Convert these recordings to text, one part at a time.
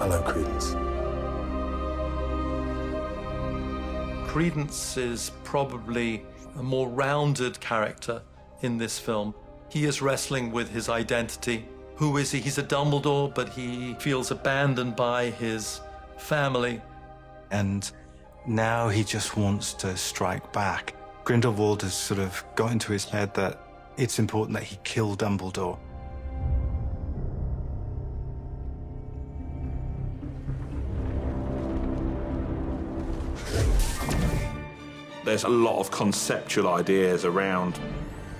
Hello, Credence. Credence is probably a more rounded character in this film. He is wrestling with his identity. Who is he? He's a Dumbledore, but he feels abandoned by his family. And now he just wants to strike back. Grindelwald has sort of got into his head that it's important that he kill Dumbledore. There's a lot of conceptual ideas around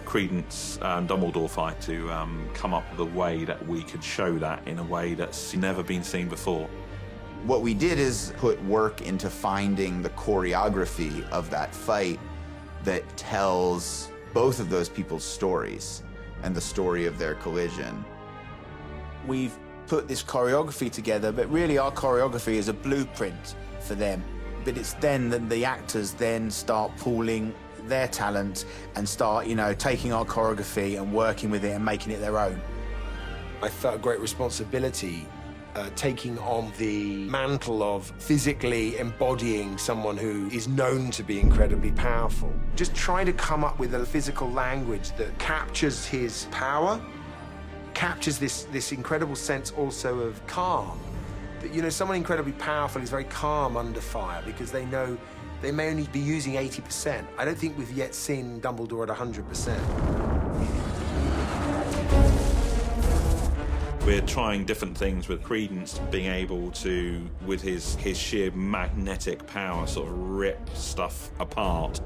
Credence and Dumbledore fight to come up with a way that we could show that in a way that's never been seen before. What we did is put work into finding the choreography of that fight that tells both of those people's stories and the story of their collision. We've put this choreography together, but really our choreography is a blueprint for them. But it's then that the actors then start pooling their talent and start, you know, taking our choreography and working with it and making it their own. I felt a great responsibility taking on the mantle of physically embodying someone who is known to be incredibly powerful. Just trying to come up with a physical language that captures his power, captures this incredible sense also of calm. That, you know, someone incredibly powerful is very calm under fire because they know they may only be using 80%. I don't think we've yet seen Dumbledore at 100%. We're trying different things with Credence, being able to, with his sheer magnetic power, sort of rip stuff apart.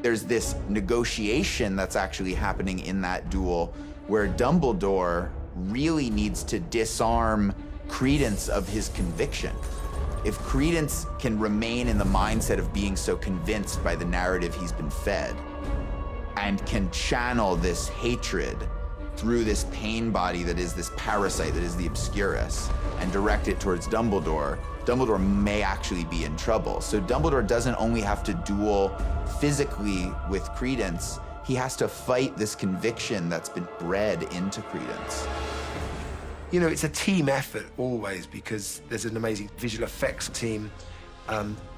There's this negotiation that's actually happening in that duel where Dumbledore really needs to disarm Credence of his conviction. If Credence can remain in the mindset of being so convinced by the narrative he's been fed and can channel this hatred through this pain body that is this parasite that is the Obscurus and direct it towards Dumbledore, Dumbledore may actually be in trouble. So Dumbledore doesn't only have to duel physically with Credence, he has to fight this conviction that's been bred into Credence. You know, it's a team effort always because there's an amazing visual effects team.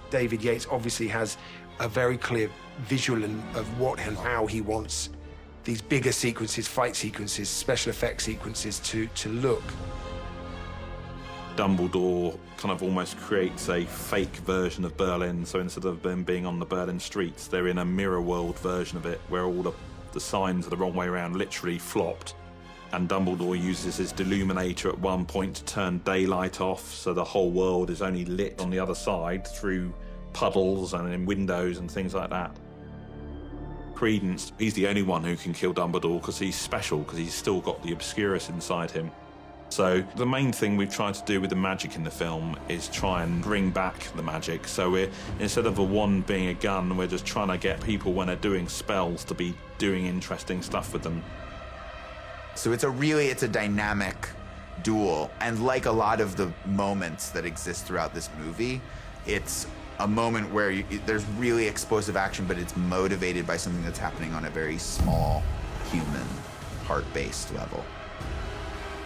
Дэвид Йейтс obviously has a very clear visual of what and how he wants these bigger sequences, fight sequences, special effects sequences to look. Dumbledore kind of almost creates a fake version of Berlin, so instead of them being on the Berlin streets, they're in a mirror world version of it where all the signs are the wrong way around, literally flopped. And Dumbledore uses his deluminator at one point to turn daylight off, so the whole world is only lit on the other side through puddles and in windows and things like that. Credence, he's the only one who can kill Dumbledore because he's special, because he's still got the Obscurus inside him. So the main thing we've tried to do with the magic in the film is try and bring back the magic. So we're, instead of a wand being a gun, we're just trying to get people, when they're doing spells, to be doing interesting stuff with them. So it's a dynamic duel. And like a lot of the moments that exist throughout this movie, it's a moment where there's really explosive action, but it's motivated by something that's happening on a very small, human, heart-based level.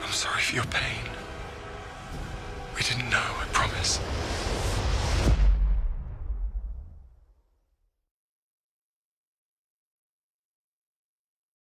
I'm sorry for your pain. We didn't know, I promise.